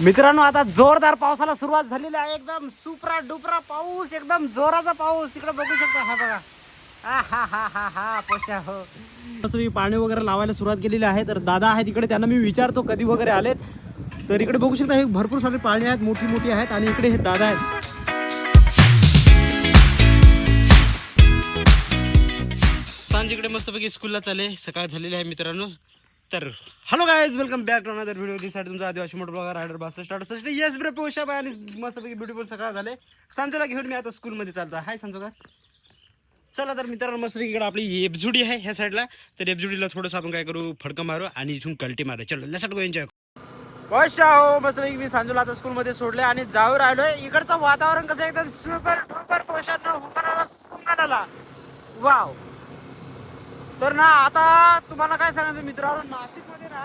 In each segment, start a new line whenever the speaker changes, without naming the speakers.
मित्रांनो आता जोरदार पावसाला सुरुवात झालेली आहे. एकदम सुपरा डुपरा पाऊस, एकदम जोराचा पाऊस. तिकडे बघू शकता. हा बघा, हा हा हा हा पोशा हो. मस्त मी पाणी वगैरे लावायला सुरुवात केलेली आहे. तर दादा आहे तिकडे, त्यांना मी विचारतो कधी वगैरे आलेत. तर इकडे बघू शकता हे भरपूर सारे पाणी आहेत, मोठी मोठी आहेत. आणि इकडे हे दादा आहेत. सांजिकडे मस्तपैकी स्कूलला चालले, सकाळ झालेली आहे मित्रांनो. तर hello guys, welcome back to another video. दिसाठी तुमचा आदिवासी मोटर ब्लॉगर रायडर बास स्टार्ट येस ब्रे पोशा बाय. आणि मस्तपैकी ब्युटिफुल सकाळ झाले. सांजोला घेऊन मी आता स्कूलमध्ये चालतो. हाय सांजो का. चला तर मित्रांनो मस्तपैकी इकडे आपली एबजुडी आहे ह्या साईडला. तर एबजुडीला थोडंसं आपण काय करू, फडकं मारू आणि इथून कल्टी मारू. चलो लेट्स गो एन्जॉय. पोशा हो, मस्तपैकी मी सांजोला आता स्कूलमध्ये सोडले आणि जाऊ राहिलोय. इकडचं वातावरण कसं एकदम सुपर डुपर पोशानं हुकराला सुंगणाला. वाव. तर ना आता तुम्हाला काय सांगायचं मित्रांनो, नाशिकमध्ये ना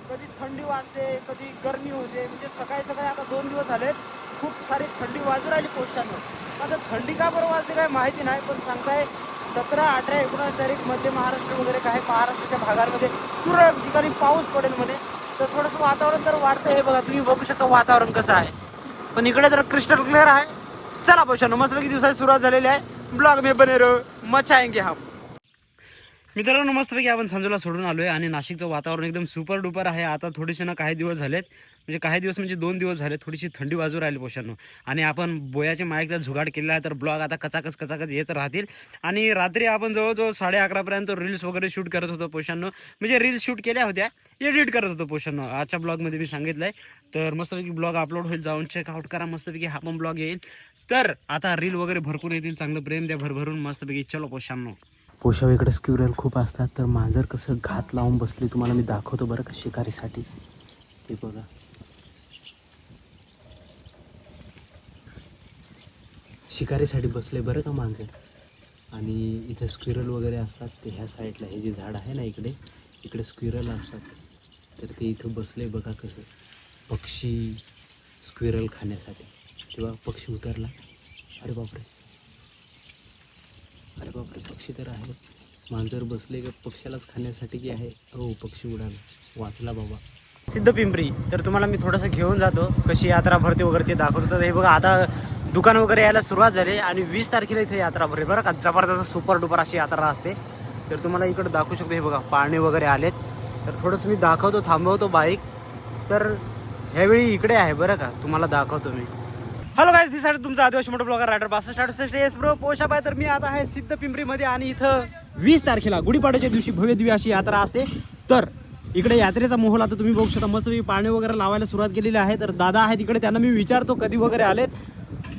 कधी थंडी वाजते, कधी गरमी होते. म्हणजे सकाळी सकाळी आता 2 दिवस झाले खूप सारी थंडी वाजू राहिली पोशानं. आता थंडी का बरं वाजते काय माहिती नाही, पण सांगताय 17, 18, 19 तारीख मध्य महाराष्ट्र वगैरे काही महाराष्ट्राच्या भागांमध्ये तुरळक ठिकाणी पाऊस पडेल म्हणे. तर थोडंसं वातावरण तर वाढतं. हे बघा, तुम्ही बघू शकता वातावरण कसं आहे. पण इकडे तर क्रिस्टल क्लिअर आहे. चला पोशानं मस्तपैकी दिवसाची सुरुवात झालेली आहे. ब्लॉग में बने रहो, मचाएंगे हम. मित्रांनो मस्तपैकी आपण सांजोला सोडून आलोय आणि नाशिकचं वातावरण एकदम सुपर डुपर आहे. आता थोडेसे ना काही दिवस झालेत, म्हणजे काही दिवस म्हणजे 2 दिवस झाले, थोडीशी थंडी बाजू राहिली पोशांनो. आणि आपण बोयाच्या माईकचा जुगाड केलेला आहे. तर ब्लॉग आता कचाकच येत राहतील. आणि रात्री आपण जवळजवळ 11:30 पर्यंत रील्स वगैरे शूट करत होतो पोशांनो. म्हणजे रील्स शूट केल्या होत्या, एडिट करत होतो पोशांनो. आजच्या ब्लॉगमध्ये मी सांगितलंय. तर मस्तपैकी ब्लॉग अपलोड होईल, जाऊन चेकआउट करा. मस्तपैकी हा पण ब्लॉग येईल. तर आता रील वगैरे भरपूर येतील, चांगलं प्रेम द्या भरभरून. मस्तपैकी चलो पोशांनो. पोशाव इकडे स्क्युरल खूप असतात. तर मांजर कसं घात लावून बसले तुम्हाला मी दाखवतो बरं का शिकारीसाठी. ते बघा, शिकारीसाठी बसले बरं का मांजर. आणि इथे स्क्विरल वगैरे असतात. ते ह्या साईडला हे जे झाड आहे ना, इकडे स्क्विरल असतात. तर ते इथं बसले बघा कसं. पक्षी स्क्विरल खाण्यासाठी. तेव्हा पक्षी उतरला. अरे बापरे, अरे बापरे, पक्षी तर आहे. मांजर बसले का पक्ष्यालाच खाण्यासाठी की आहे. हो, पक्षी उडाला, वाचला बाबा. सिद्धपिंपरी. तर तुम्हाला मी थोडंसं घेऊन जातो, कशी यात्रा भरते वगैरे ते दाखवतो. तर हे बघा, आता दुकान वगैरे यायला सुरुवात झाली. आणि 20 तारखेला इथे यात्रा भरते बरं का. जबरदस्त सुपर डुपर अशी यात्रा असते. तर तुम्हाला इकडे दाखवू शकतो. हे बघा पाळणे वगैरे आलेत. तर थोडंसं मी दाखवतो, थांबवतो बाईक. तर ह्यावेळी इकडे आहे बरं का, तुम्हाला दाखवतो मी. हॅलो गाईज, दिसाठी तुमचा आदिवासी मोठं ब्लॉगर रायडर बास start yes bro Porsche bye. तर मी आता आहे सिद्धपिंपरीमध्ये आणि इथं 20 तारखेला गुढीपाडव्याच्या दिवशी भव्य दिव्य अशी यात्रा असते. तर इकडे यात्रेचा माहोल आता तुम्ही बघू शकता. मस्त मी पाणी वगैरे लावायला सुरुवात केलेली आहे. तर दादा आहे तिकडे, त्यांना मी विचारतो कधी वगैरे आलेत.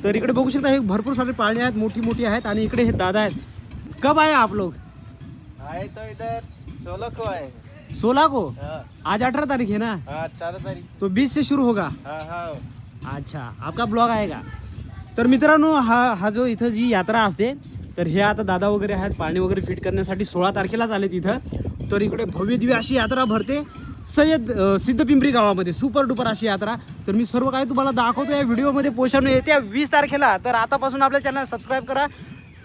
तर इकडे बघू शकता हे भरपूर सारे पाळणे आहेत, मोठी मोठी आहेत. आणि इकडे हे दादा आहेत. कब आए आप लोग?
आए तो इधर 16 को आए.
16 को?
हाँ.
आज 18 तारीख है ना.
हाँ, 18 तारीख.
तो 20 से शुरू होगा.
हाँ हाँ.
अच्छा, आपका ब्लॉग आएगा. तर मित्रांनो हा जो इथं जी यात्रा असते, तर हे आता दादा वगैरे आहेत पाणी वगैरे फिट करण्यासाठी 16 तारखेलाच आले तिथं. तर इकडे भव्य दिव्य अशी यात्रा भरते सिद्धपिंपरी गावामध्ये, सुपर डुपर अशी यात्रा. तर मी सर्व काही तुम्हाला दाखवतो या व्हिडिओमध्ये. पोषण येत्या 20 तारखेला. तर आतापासून आपल्या चॅनल सबस्क्राईब करा.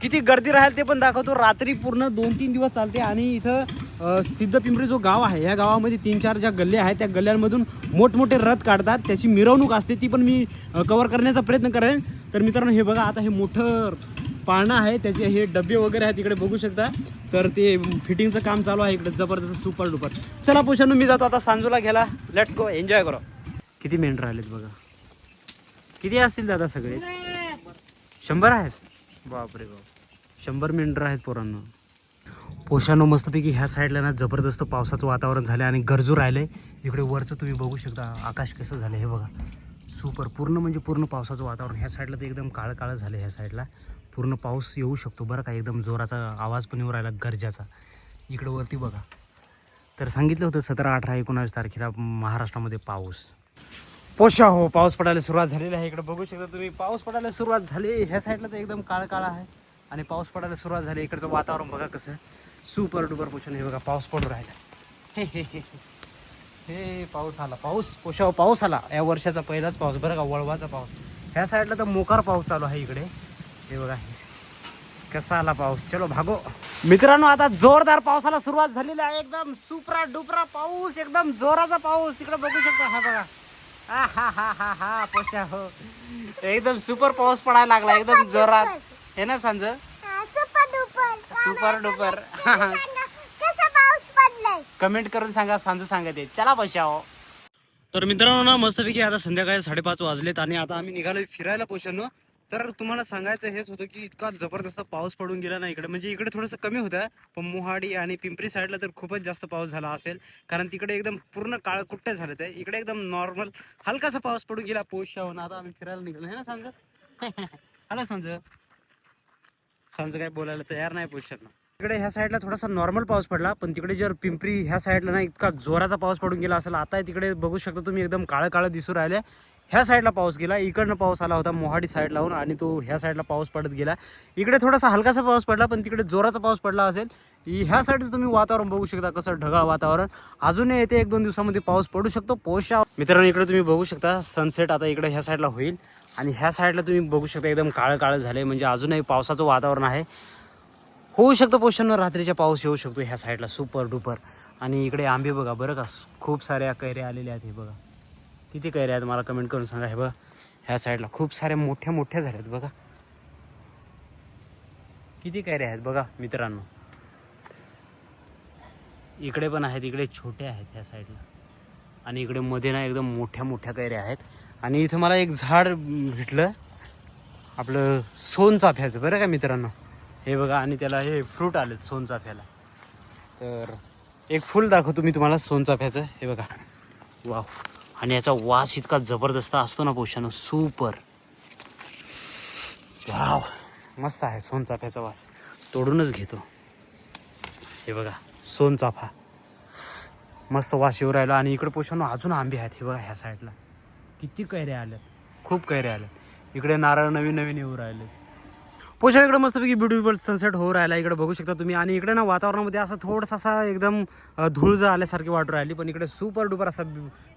किती गर्दी राहील ते पण दाखवतो. रात्री पूर्ण 2-3 दिवस चालते. आणि इथं सिद्धपिंपरी जो गाव आहे, या गावामध्ये 3-4 ज्या गल्ल्या आहेत, त्या गल्ल्यांमधून मोठमोठे रथ काढतात. त्याची मिरवणूक असते, ती पण मी कव्हर करण्याचा प्रयत्न करेन. तर मित्रांनो हे बघा, आता हे मोठं पाळणं आहे, त्याचे हे डबे वगैरे आहेत इकडे बघू शकता. तर ते फिटिंगचं काम चालू आहे इकडे, जबरदस्त सुपर डुपर. चला पोषांनो, मी जातो आता सांजूला घ्यायला. लेट्स गो, एन्जॉय करो. किती मेंढर राहिलेत बघा. किती असतील दादा सगळे? 100 आहेत. बापरे बाप, 100 मेंढर आहेत पोरांना. पोषांनो मस्तपैकी ह्या साईडला ना जबरदस्त पावसाचं वातावरण झालं आणि गरजू राहिलंय. इकडे वरचं तुम्ही बघू शकता आकाश कसं झालं हे बघा. सुपर, पूर्ण म्हणजे पूर्ण पावसाचं वातावरण. ह्या साईडला तर एकदम काळं काळं झालं. ह्या साईडला पूर्ण पाऊस येऊ शकतो बरं का. एकदम जोराचा आवाज पण येऊ राहिला गरजाचा. इकडं वरती बघा. तर सांगितलं होतं 17, 18, 19 तारखेला महाराष्ट्रामध्ये पाऊस. पोशा हो, पाऊस पडायला सुरुवात झालेली आहे. इकडे बघू शकता तुम्ही, पाऊस पडायला सुरुवात झाली. ह्या साईडला तर एकदम काळं काळं आहे आणि पाऊस पडायला सुरुवात झाली. इकडचं वातावरण बघा कसं सुपर डुपर. पोषण हे बघा, पाऊस पडू राहिला. हे हे हे हे पाऊस आला. पाऊस पोशा, पाऊस आला. या वर्षाचा पहिलाच पाऊस बरं का, वळवाचा पाऊस. ह्या साईडला तर मोकार पाऊस चालू आहे इकडे. हे बघा कसा आला पाऊस. चलो भागो. मित्रांनो आता जोरदार पावसाला सुरुवात झालेली आहे. एकदम सुपरा डुपरा पाऊस, एकदम जोराचा पाऊस. तिकडे बघू शकता. हा बघा, हा पोषा हो एकदम सुपर पाऊस पडायला लागला एकदम जोरात हे ना सांज सुपर डुपर कमेंट करून सांगा सांजू सांगते चला पोषा हो. तर मित्रांनो ना मस्तपैकी आता संध्याकाळी 5:30 वाजलेत आणि आता आम्ही निघालोय फिरायला पोषांनो. तर तुम्हाला सांगायचं हेच होतं की इतका जबरदस्त पाऊस पडून गेला ना इकडे, म्हणजे इकडे थोडंसं कमी होतं पण मोहाडी आणि पिंपरी साईडला तर खूपच जास्त पाऊस झाला असेल, कारण तिकडे एकदम पूर्ण काळकुट्ट झालं ते. इकडे एकदम नॉर्मल हलकासा पाऊस पडून गेला पोषाहून. आता आम्ही फिरायला निघालो है ना सांज. हॅलो सांज. सांज काय बोलायला तयार नाही पोषांना. तिकडे ह्या साईडला थोडासा नॉर्मल पाऊस पडला पण तिकडे जर पिंपरी ह्या साईडला ना इतका जोराचा पाऊस पडून गेला असेल. आता तिकडे बघू शकता तुम्ही एकदम काळं काळं दिसू राहिले. ह्या साईडला पाऊस गेला, इकडनं पाऊस आला होता मोहाडी साईड लावून आणि तो ह्या साईडला पाऊस पडत गेला. इकडे थोडासा हलकासा पाऊस पडला पण तिकडे जोराचा पाऊस पडला असेल. ह्या साईडचं तुम्ही वातावरण बघू शकता कसं ढगाळ वातावरण. अजूनही येते 1-2 दिवसामध्ये पाऊस पडू शकतो पोषा. मित्रांनो इकडे तुम्ही बघू शकता सनसेट आता इकडे ह्या साईडला होईल आणि ह्या साईडला तुम्ही बघू शकता एकदम काळं काळं झालंय, म्हणजे अजूनही पावसाचं वातावरण आहे. होऊ शकतं पोषण रात्रीच्या पाऊस येऊ शकतो ह्या साईडला सुपर डुपर. आणि इकडे आंबे बघा बरं का, खूप साऱ्या कैऱ्या आलेल्या आहेत. हे बघा किती कैऱ्या आहेत मला कमेंट करून सांगा. हे बघा ह्या साईडला खूप साऱ्या मोठ्या मोठ्या झाल्यात बघा, किती कैऱ्या आहेत बघा मित्रांनो. इकडे पण आहेत, इकडे छोट्या आहेत ह्या साईडला आणि इकडे मध्ये ना एकदम मोठ्या मोठ्या कैऱ्या आहेत. आणि इथं मला एक झाड भेटलं आपलं सोनचाफ्याचं बरं का मित्रांनो. हे बघा आणि त्याला हे फ्रूट आलेत सोनचाफ्याला. तर एक फुल दाखवतो मी तुम्हाला सोनचाफ्याचं. हे बघा वाव, आणि याचा वास इतका जबरदस्त असतो ना पोषानं, सुपर वाव मस्त आहे सोनचाफ्याचा वास. तोडूनच घेतो. हे बघा सोनचाफा मस्त वास येऊ राहिला. आणि इकडे पोषानं अजून आंबे आहेत. हे बघा ह्या साईडला किती कैऱ्या आल्यात, खूप कैऱ्या आल्यात. इकडे नारळ नवीन नवीन येऊ राहिले पोषण. इकडे मस्तपैकी ब्युटिफुल सनसेट होऊ राहिला इकडे बघू शकता तुम्ही. आणि इकडे ना वातावरणामध्ये असं थोडासा एकदम धूळ आल्यासारखी वाटू राहिली पण इकडे सुपर डुपर असा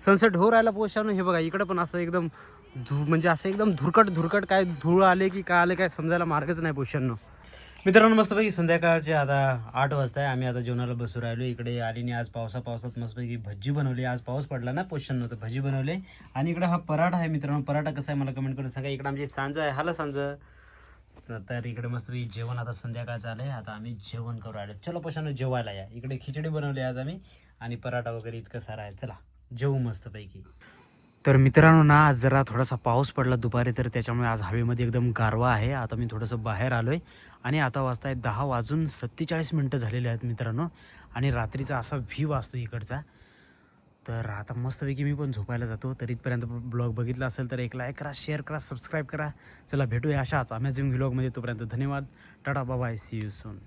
सनसेट होऊ राहिला पोषण. हे बघा इकडे पण असं एकदम म्हणजे असं एकदम धुरकट काय धूळ आले की काय आले काय समजायला मार्गच नाही पोषण. मित्रांनो मस्तपैकी संध्याकाळचे आता 8 वाजता आहे. आम्ही आता जेवणाला बसू राहिलो. इकडे आलीने आज पावसात मस्तपैकी भजी बनवली. आज पाऊस पडला ना पोषण नव्हतं, भजी बनवले. आणि इकडे हा पराठा आहे मित्रांनो. पराठा कसा आहे मला कमेंट करून सांगा. इकडे आमची सांज आहे. हाला सांज. तर इकडे मस्तपैकी जेवण आता संध्याकाळचं आलंय. आता आम्ही जेवण करू राहिलो. चलो पोषण जेवायला या. इकडे खिचडी बनवली आज आम्ही आणि पराठा वगैरे इतकं सारं आहे. चला जेवू मस्तपैकी. तर मित्रांनो ना आज जरा थोडासा पाऊस पडला दुपारी, तर त्याच्यामुळे आज हवेमध्ये एकदम गारवा आहे. आता मी थोडंसं बाहेर आलो आहे आणि आता वाजता आहे 10:47 झालेले आहेत मित्रांनो. आणि रात्रीचा असा व्ह्यू असतो इकडचा. तर आता मस्तपैकी मी पण झोपायला जातो. तर इथपर्यंत ब्लॉग बघितला असेल तर एक लाईक करा, शेअर करा, सबस्क्राईब करा. चला भेटूया अशाच अमेझिंग व्लॉगमध्ये. तोपर्यंत धन्यवाद. Tata bye bye, see you soon.